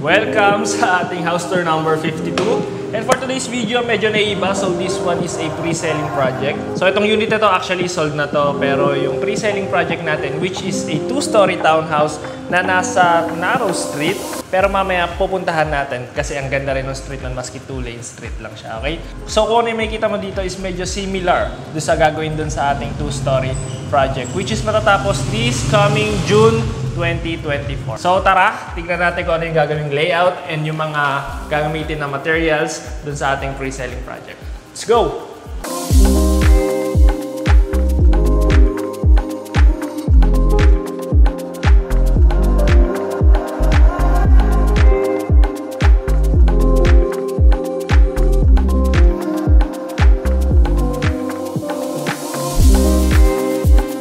Welcome sa ating house tour number 52. And for today's video, medyo naiiba. So this one is a pre-selling project. So itong unit na to actually sold na to. Pero yung pre-selling project natin, which is a 2-story townhouse na nasa narrow street. Pero mamaya pupuntahan natin kasi ang ganda rin ng street nun, maski 2-lane street lang siya, okay? So kung ano yung makikita mo dito is medyo similar doon sa gagawin doon sa ating 2-story project, which is matatapos this coming June 2024. So tara, tignan natin kung ano yung gagawing layout and yung mga gagamitin na materials dun sa ating pre-selling project. Let's go!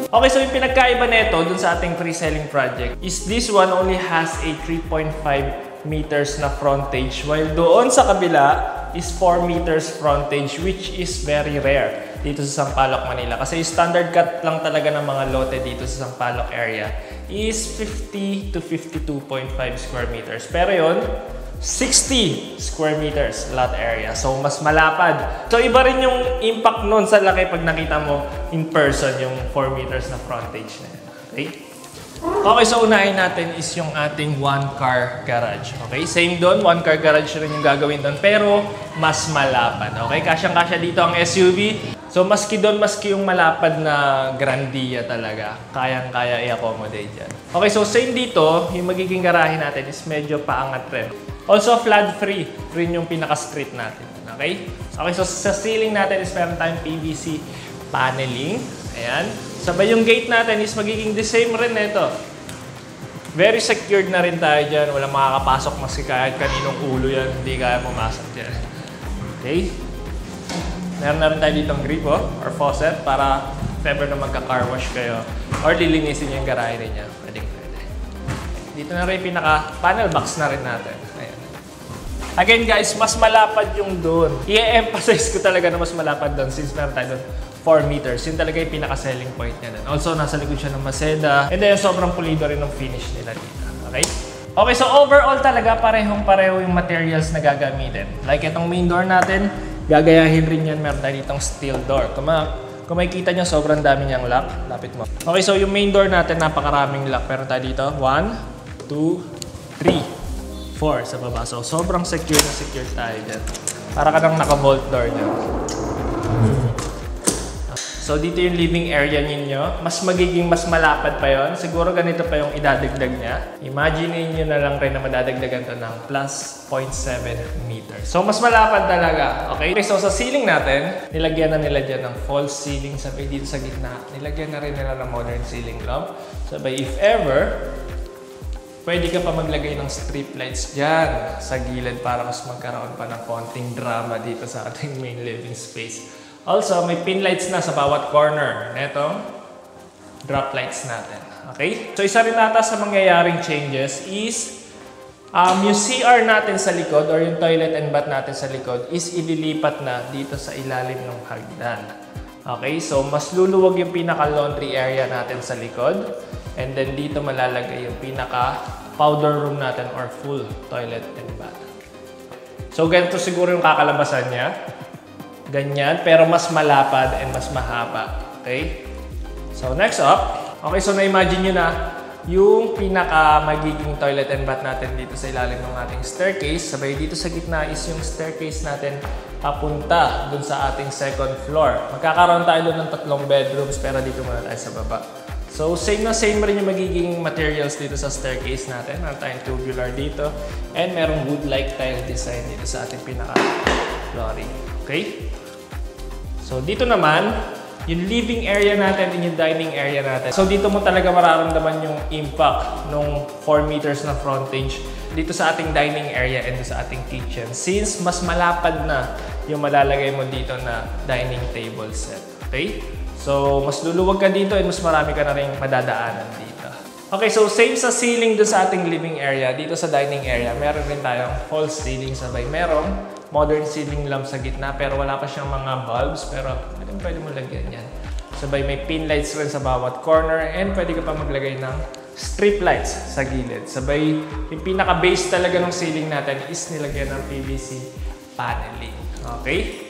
Okay, so yung pinagkaiba nito dun sa ating pre-selling project is this one only has a 3.5 meters na frontage while doon sa kabila is 4 meters frontage, which is very rare dito sa Sampaloc, Manila. Kasi yung standard cut lang talaga ng mga lote dito sa Sampaloc area is 50 to 52.5 square meters. Pero yun, 60 square meters lot area. So, mas malapad. So, iba rin yung impact nun sa laki pag nakita mo in person yung 4 meters na frontage na yan. Okay? Okay, so unahin natin is yung ating 1-car garage. Okay? Same doon, 1-car garage rin yung gagawin doon. Pero, mas malapad. Okay? Kasyang-kasya dito ang SUV. So, maski doon, maski yung malapad na Grandia talaga, kayang-kaya i-accommodate dyan. Okay, so same dito, yung magiging garahe natin is medyo paangat rin. Also, flood-free rin yung pinaka-street natin. Okay? Okay, so sa ceiling natin is meron tayong PVC paneling. Ayan. Sabay yung gate natin is magiging the same rin nito. Very secured na rin tayo dyan. Walang makakapasok maski kahit kaninong ulo yan. Hindi kaya pumasok dyan. Okay? Meron na rin tayo ditong gripo or faucet para if ever na magka-car wash kayo or lilinisin yung garahe ninyo. Pwede. Dito na rin pinaka-panel box na rin natin. Ayan. Again guys, mas malapad yung doon. I-emphasize ko talaga na mas malapad doon since meron tayo doon 4 meters. Yun talaga yung pinaka-selling point niya doon. Also, nasa likod siya ng Mazda. And then, sobrang pulido rin ng finish nila dito. Okay? Okay, so overall talaga parehong-pareho yung materials na gagamitin. Like itong main door natin, gagayahin rin yan. Meron tayo ditong steel door. Kung makikita nyo, sobrang dami niyang lock. Lapit mo. Okay, so yung main door natin, napakaraming lock. Meron tayo dito, 1, 2, 3, 4 sa baba. So, sobrang secure na secure tayo dyan. Para ka nang naka-vault door dyan. So, dito yung living area ninyo. Mas malapad pa yon. Siguro ganito pa yung idadagdag niya. Imagine niyo na lang rin na madadagdagan to ng plus 0.7 meters. So, mas malapad talaga. Okay? So, sa ceiling natin, nilagyan na nila dyan ng false ceiling. Sabay dito sa gitna, nilagyan na rin nila ng modern ceiling lamp. Sabay, if ever, pwede ka pa maglagay ng strip lights dyan sa gilid para mas magkaroon pa ng konting drama dito sa ating main living space. Also, may pin lights na sa bawat corner netong drop lights natin. Okay? So, isa rin nata sa mangyayaring changes is yung CR natin sa likod or yung toilet and bath natin sa likod is ililipat na dito sa ilalim ng hagdan. Okay? So, mas luluwag yung pinaka-laundry area natin sa likod. And then, dito malalagay yung pinaka-powder room natin or full toilet and bath. So, ganito siguro yung kakalabasan niya. Ganyan, pero mas malapad and mas mahaba. Okay? So, next up. Okay, so na-imagine nyo na yung pinaka-magiging toilet and bath natin dito sa ilalim ng ating staircase. Sabay dito sa gitna is yung staircase natin papunta dun sa ating second floor. Magkakaroon tayo dun ng 3 bedrooms, pero dito muna tayo sa baba. So, same na same rin yung magiging materials dito sa staircase natin. Meron tayong tubular dito. And merong wood-like tile design dito sa ating pinaka-flooring. Okay? So, dito naman, yung living area natin and yung dining area natin. So, dito mo talaga mararamdaman yung impact ng 4 meters na frontage dito sa ating dining area and sa ating kitchen. Since mas malapad na yung malalagay mo dito na dining table set. Okay? So, mas luluwag ka dito and mas marami ka na rin madadaanan dito. Okay, so same sa ceiling doon sa ating living area. Dito sa dining area, meron rin tayong false ceiling. Sabay merong modern ceiling lamp sa gitna pero wala pa siyang mga bulbs pero pwede mo lagyan yan. Sabay may pin lights rin sa bawat corner and pwede ka pa maglagay ng strip lights sa gilid. Sabay, yung pinaka-base talaga ng ceiling natin is nilagyan ng PVC paneling. Okay?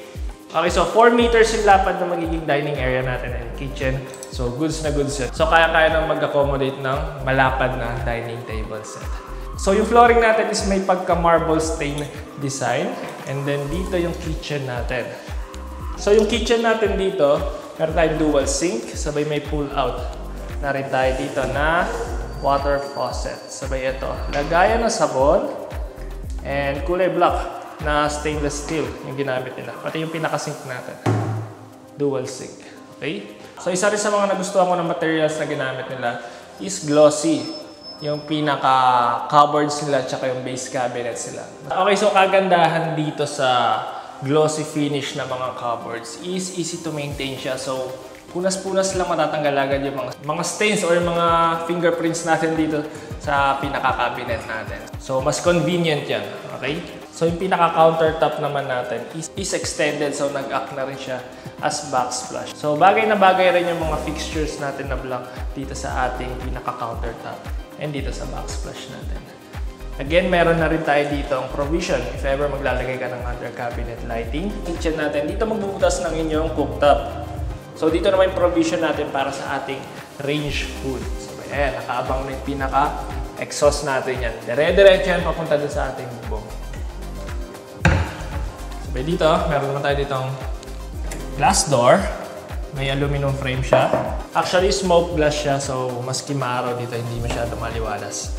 Okay, so 4 meters yung lapad na magiging dining area natin and kitchen. So, goods na goods yun. So, kaya-kaya nang mag-accommodate ng malapad na dining table set. So, yung flooring natin is may pagka-marble stain design. And then, dito yung kitchen natin. So, yung kitchen natin dito, meron tayong dual sink. Sabay may pull-out na rin tayo dito na water faucet. Sabay ito, lagayan ng sabon and kulay black na stainless steel yung ginamit nila. Pati yung pinaka-sink natin. Dual sink. Okay? So, isa rin sa mga nagustuhan ko ng materials na ginamit nila is glossy. Yung pinaka-cupboards nila tsaka yung base cabinets nila. Okay, so kagandahan dito sa glossy finish na mga cupboards is easy to maintain siya. So, punas-punas lang matatanggal agad yung mga stains or mga fingerprints natin dito sa pinaka-cabinet natin. So, mas convenient yan. Okay? So, yung pinaka-countertop naman natin is extended. So, nag-act na rin siya as backsplash. So, bagay na bagay rin yung mga fixtures natin na black dito sa ating pinaka-countertop and dito sa backsplash natin. Again, meron na rin tayo dito ang provision if ever maglalagay ka ng under cabinet lighting. Kitchen natin, dito magbubutas ng inyong cooktop. So, dito naman yung provision natin para sa ating range hood. So, ayan, nakaabang na yung pinaka-exhaust natin yan. Dire-diretso yan papunta doon sa ating bubong. So, dito, meron naman tayo ditong glass door. May aluminum frame siya. Actually, smoke glass siya. So, maski maaraw dito, hindi masyado maliwalas.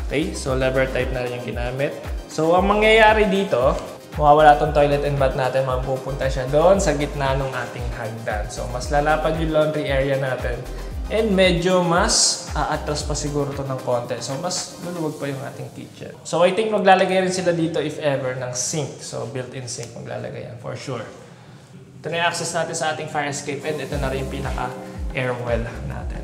Okay? So, lever type na rin yung ginamit. So, ang mangyayari dito, mawawala itong toilet and bath natin, mapupunta siya doon sa gitna ng ating hagdan. So, mas lalapad yung laundry area natin. And medyo mas aatras pa siguro to ng konti. So, mas luluwag pa yung ating kitchen. So, I think maglalagay rin sila dito if ever ng sink. So, built-in sink maglalagay yan for sure. Ito na yung access natin sa ating fire escape and ito na rin yung pinaka-air well natin.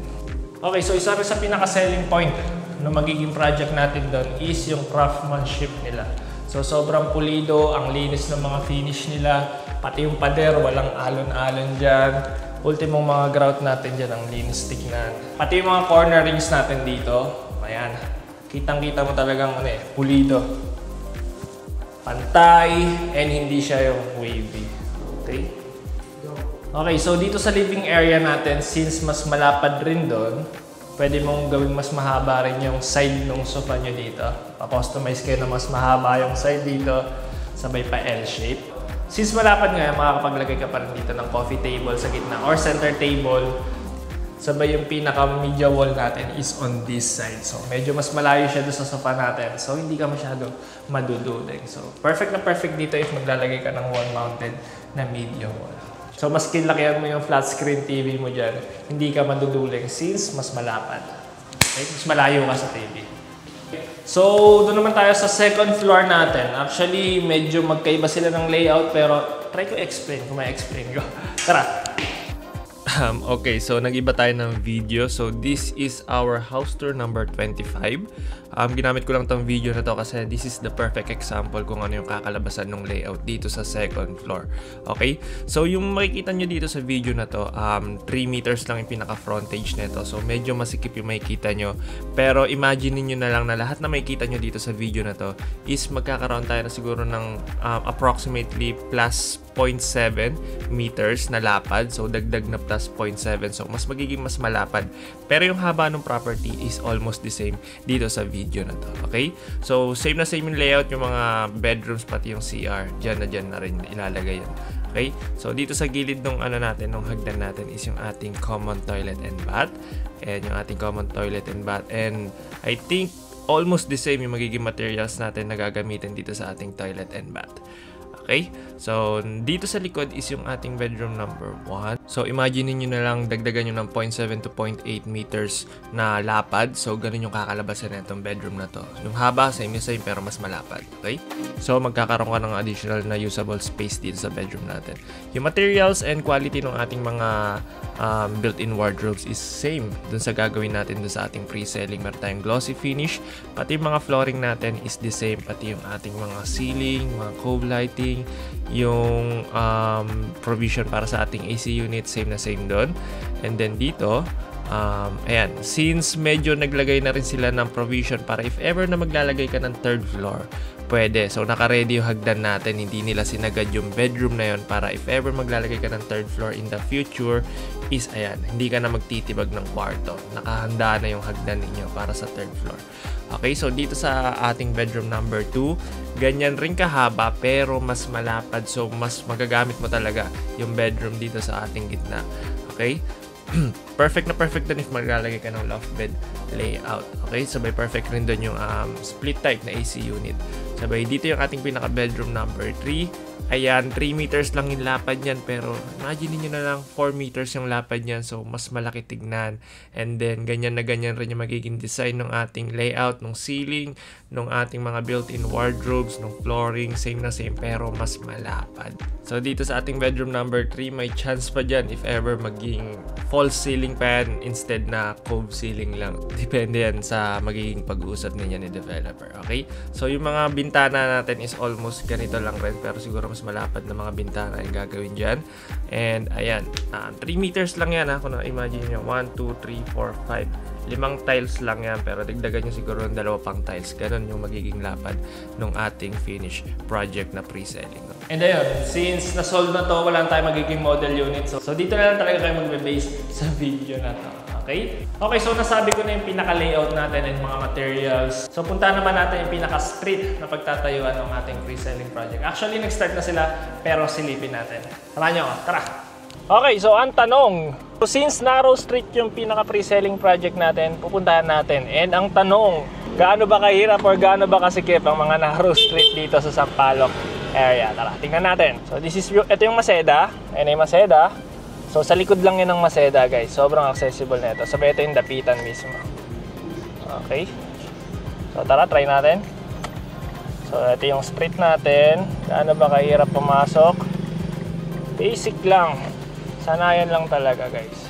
Okay, so isa rin sa pinaka-selling point na magiging project natin doon is yung craftsmanship nila. So, sobrang pulido, ang linis ng mga finish nila, pati yung pader, walang alon-alon dyan. Ultimong mga grout natin dyan, ang linis tignan. Pati yung mga cornerings natin dito, ayan, kitang-kita mo talagang pulido. Pantay, and hindi siya yung wavy. Okay? Okay, so dito sa living area natin, since mas malapad rin doon, pwede mong gawing mas mahaba rin yung side ng sofa nyo dito. Pa-customize kayo na mas mahaba yung side dito, sabay pa L-shape. Since malapad nga, makakapaglagay ka pa rin dito ng coffee table sa gitna or center table. Sabay yung pinaka-media wall natin is on this side. So, medyo mas malayo siya doon sa sofa natin. So, hindi ka masyado maduduling. So, perfect na perfect dito if maglalagay ka ng wall-mounted na media wall. So, mas kinlakihan mo yung flat screen TV mo dyan, hindi ka maduduling since mas malapad. Okay? Mas malayo ka sa TV. So, doon naman tayo sa second floor natin. Actually, medyo magkaiba sila ng layout pero try ko explain kung may explain ko. Tara! Okay, so nag-iba tayo ng video. So, this is our house tour number 25. Ginamit ko lang tong video na to kasi this is the perfect example kung ano yung kakalabasan ng layout dito sa second floor. Okay? So, yung makikita nyo dito sa video na to, 3 meters lang yung pinaka-frontage nito. So, medyo masikip yung makikita nyo. Pero, imagine niyo na lang na lahat na makikita nyo dito sa video na to is magkakaroon tayo na siguro ng approximately plus 0.7 meters na lapad. So, dagdag na plus 0.7. So, mas magiging mas malapad. Pero yung haba ng property is almost the same dito sa video na to. Okay? So, same na same yung layout, yung mga bedrooms, pati yung CR. Diyan na rin ilalagay yan. Okay? So, dito sa gilid ng nung hagdan natin is yung ating common toilet and bath. And yung ating common toilet and bath. And I think almost the same yung magiging materials natin na gagamitin dito sa ating toilet and bath. Okay? So, dito sa likod is yung ating bedroom number 1. So, imagine niyo na lang dagdagan nyo ng 0.7 to 0.8 meters na lapad. So, ganun yung kakalabasan na itong bedroom na to. Yung haba, same pero mas malapad. Okay? So, magkakaroon ka ng additional na usable space dito sa bedroom natin. Yung materials and quality ng ating mga built-in wardrobes is same dun sa gagawin natin dun sa ating pre-selling. Meron tayong glossy finish. Pati yung mga flooring natin is the same. Pati yung ating mga ceiling, mga cove lighting, yung provision para sa ating AC unit, same na same doon. And then dito, Ayan, since medyo naglagay na rin sila ng provision para if ever na maglalagay ka ng third floor, pwede. So, naka-ready yung hagdan natin. Hindi nila sinagad yung bedroom na yun para if ever maglalagay ka ng third floor in the future is, ayan, hindi ka na magtitibag ng kwarto. Nakahanda na yung hagdan ninyo para sa third floor. Okay, so dito sa ating bedroom number 2, ganyan rin kahaba pero mas malapad. So, mas magagamit mo talaga yung bedroom dito sa ating gitna. Okay? Perfect na perfect din if maglalagay ka ng loft bed layout. Okay, sabay perfect rin doon yung split type na AC unit. Sabay dito yung ating pinaka bedroom number 3. Ayan, 3 meters lang yung lapad niyan, pero imagine niyo na lang 4 meters yung lapad niyan, so mas malaki tignan. And then ganyan na ganyan rin yung magiging design ng ating layout, ng ceiling, ng ating mga built-in wardrobes, ng flooring, same na same pero mas malapad. So dito sa ating bedroom number 3, may chance pa dyan if ever maging false ceiling pan instead na cove ceiling lang. Depende yan sa magiging pag-uusap ninyo ni developer. Okay? So yung mga bintana natin is almost ganito lang rin, pero siguro mas malapad na mga bintana yung gagawin dyan. And ayan, 3 meters lang yan ha. Kung na-imagine nyo, 1, 2, 3, 4, 5. 5 tiles lang yan, pero dagdagan nyo siguro ng 2 pang tiles. Ganon yung magiging lapad ng ating finished project na pre-selling. And ayun, since na-solve na to, wala na tayo magiging model unit. So dito na lang talaga kayo magbe-base sa video na to. Okay? Okay, so nasabi ko na yung pinaka-layout natin and mga materials. So punta naman natin yung pinaka-street na pagtatayuan ng ating pre-selling project. Actually, nag-start na sila, pero silipin natin. Samahan nyo ako, tara! Okay, so ang tanong, so since narrow street yung pinaka pre-selling project natin, pupuntahan natin. And ang tanong, gaano ba kahirap or gaano ba kasikip ang mga narrow street dito sa Sampaloc area? Tara, tingnan natin. So this is, ito yung Maceda. Ayan yung Maceda. So sa likod lang yun ng Maceda, guys. Sobrang accessible na ito. Sabi ito yung dapitan mismo. Okay. So tara, try natin. So ito yung street natin. Gaano ba kahirap pumasok? Basic lang. Sanayan lang talaga, guys.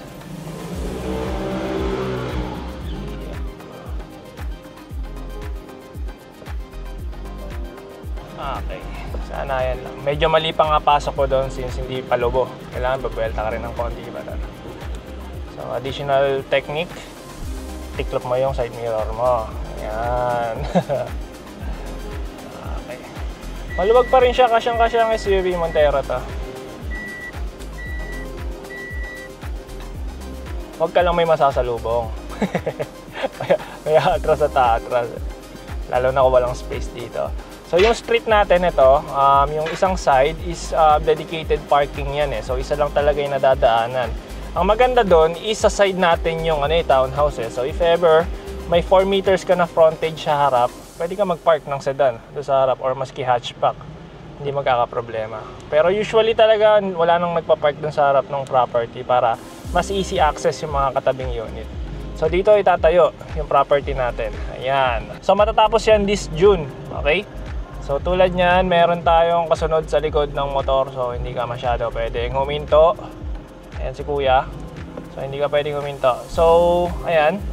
Okay. Sanayan lang. Medyo mali pa nga pasok ko doon since hindi pa lobo. Kailangan babelta ka rin ng konti ba doon. So, additional technique. Tiklop mo yung side mirror mo. Ayan. Okay. Maluwag pa rin siya. Kasyang-kasyang SUV Montero to. Huwag ka lang may masasalubong. May atras at atras. Lalo na kung walang space dito. So yung street natin ito, yung isang side is dedicated parking yan eh. So isa lang talaga yung nadadaanan. Ang maganda doon is sa side natin yung townhouse eh. So if ever may 4 meters ka na frontage sa harap, pwede ka mag-park ng sedan doon sa harap or maski hatchback. Hindi magkakaproblema. Pero usually talaga wala nang nagpa-park doon sa harap ng property para mas easy access yung mga katabing unit. So dito itatayo yung property natin. Ayan. So matatapos yan this June. Okay? So tulad nyan, meron tayong kasunod sa likod ng motor. So hindi ka masyado pwedeng huminto. Ayan si kuya. So hindi ka pwedeng huminto. So ayan.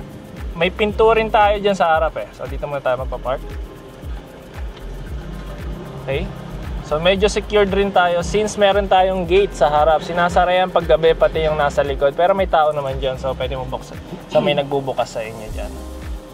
May pinto rin tayo dyan sa harap eh. So dito muna tayo magpa-park. Okay? So medyo secured rin tayo since meron tayong gate sa harap. Sinasara yan paggabi pati yung nasa likod. Pero may tao naman dyan, so pwede mo buksan. So may nagbubukas sa inyo dyan.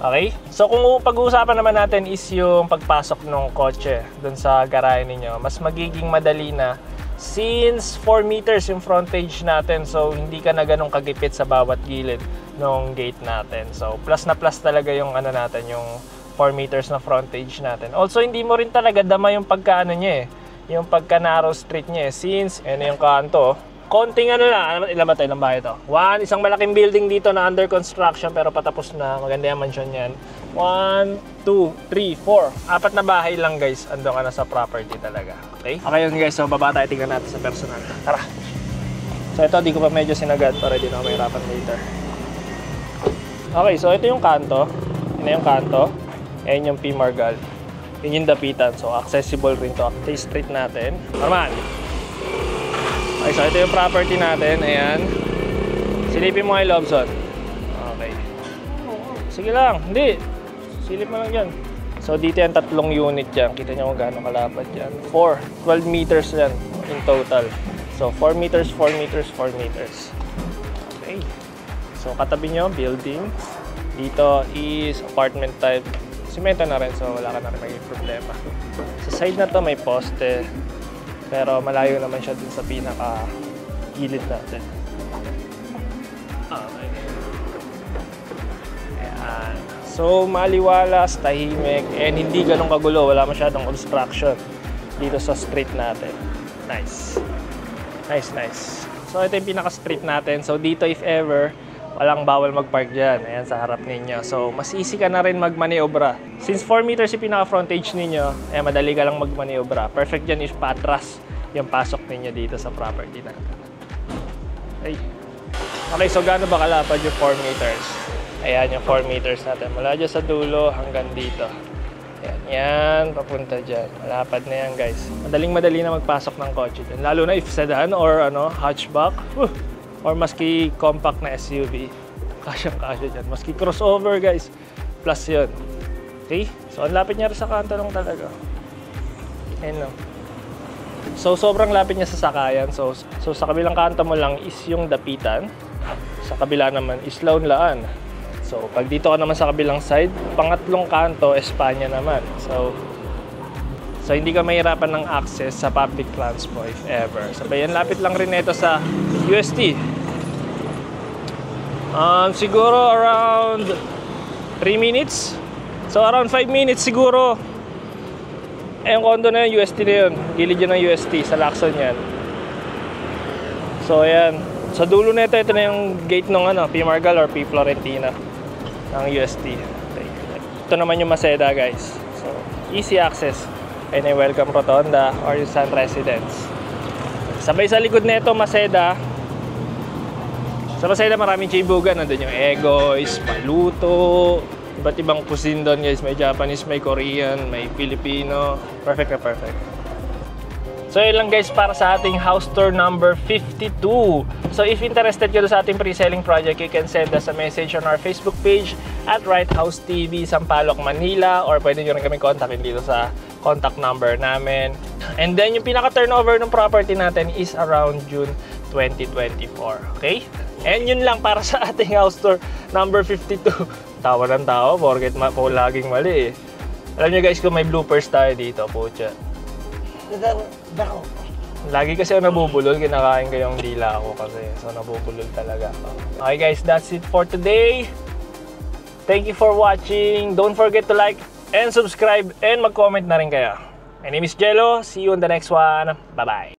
Okay? So kung pag-uusapan naman natin is yung pagpasok ng kotse dun sa garahe ninyo, mas magiging madali na since 4 meters yung frontage natin. So hindi ka na ganun kagipit sa bawat gilid ng gate natin. So plus na plus talaga yung natin, yung 4 meters na frontage natin. Also hindi mo rin talaga dama yung pagkaano niya eh. Yung pagka-narrow street niya since yung kanto, konting lang, ilang bahay ito? Isang malaking building dito na under construction pero patapos na, maganda yung mansion yan. 1, 2, 3, 4, 4 na bahay lang guys, ando ka na sa property talaga. Okay? Okay yun guys, so baba tayo, tingnan natin sa personal. Tara! So ito, di ko pa medyo sinagad para di na mahirapan later. Okay, so ito yung kanto. Ito yung kanto. Ayan yung P. Margal. Yun yung dapitan. So, accessible rin to. Ito yung street natin. Normal. Okay, so ito yung property natin. Ayan. Silipin mo kay Lobson. Okay. Sige lang. Hindi. Silip mo lang dyan. So, dito yung 3 unit dyan. Kita nyo kung gaano kalapad dyan. 4. 12 meters yan in total. So, 4 meters, 4 meters, 4 meters. Okay. So katabi nyo, building. Dito is apartment type. Simento na rin, so wala ka na rin maging problema. Sa side na to may poste, pero malayo naman siya dun sa pinaka-gilid natin. Okay. Ayan. So maliwalas, tahimik, and hindi ganun kagulo. Wala masyadong obstruction dito sa street natin. Nice. Nice, nice. So ito yung pinaka-street natin. So dito if ever, walang bawal mag-park dyan. Ayan sa harap ninyo. So mas easy ka na rin magmaniobra. Since 4 meters yung pinaka-frontage ninyo, madali ka lang magmaniobra. Perfect dyan if patras yung pasok ninyo dito sa property natin. Okay, so gaano ba kalapad yung 4 meters? Ayan yung 4 meters natin. Mula dyan sa dulo hanggang dito. Ayan, yan, papunta dyan. Malapad na yan, guys. Madaling-madali na magpasok ng kotse dyan. Lalo na if sedan or hatchback. Or maski compact na SUV. Kasyang-kasya dyan. Maski crossover, guys. Plus yun. Okay? So, ang lapit niya rin sa kanto lang talaga. Ayan lang. So, sobrang lapit niya sa sakayan. So sa kabilang kanto mo lang is yung Dapitan. Sa kabila naman is Launlaan. So, pag dito ka naman sa kabilang side, pangatlong kanto, Espanya naman. So hindi ka mahirapan ng access sa public transport if ever. Sabayan, lapit lang rin ito sa UST. Siguro around 3 minutes. So, around 5 minutes siguro. Yung condo na yun, UST na yun. Gilid yun ng UST, sa Lacson yan. So, ayan. Sa dulo na ito na yung gate ng P. Margal or P. Florentina ng UST. Okay. Ito naman yung Maseda, guys. So, easy access. And a welcome rotonda or yung Sun Residence. Sabay sa likod na ito, Maseda. Sa Maseda maraming chibugan. Nandun yung Egois, Paluto, iba't ibang cuisine doon, guys. May Japanese, may Korean, may Filipino. Perfect na perfect. So yun lang, guys, para sa ating house tour number 52. So if interested ka sa ating pre-selling project, you can send us a message on our Facebook page at Right House TV, Sampaloc, Manila, or pwede nyo rin kami kontakin dito sa contact number namin. And then yung pinaka-turnover ng property natin is around June 2024. Okay? And yun lang para sa ating house tour number 52. Tawa ng tawa, porket po laging mali eh. Alam nyo, guys, kung may bloopers tayo dito, pucha. Lagi kasi ako nabubulol, kinakain ko yung dila ako kasi. So nabubulol talaga. Okay, guys, that's it for today. Thank you for watching. Don't forget to like and subscribe and mag-comment na rin kayo. My name is Jello. See you on the next one. Bye-bye.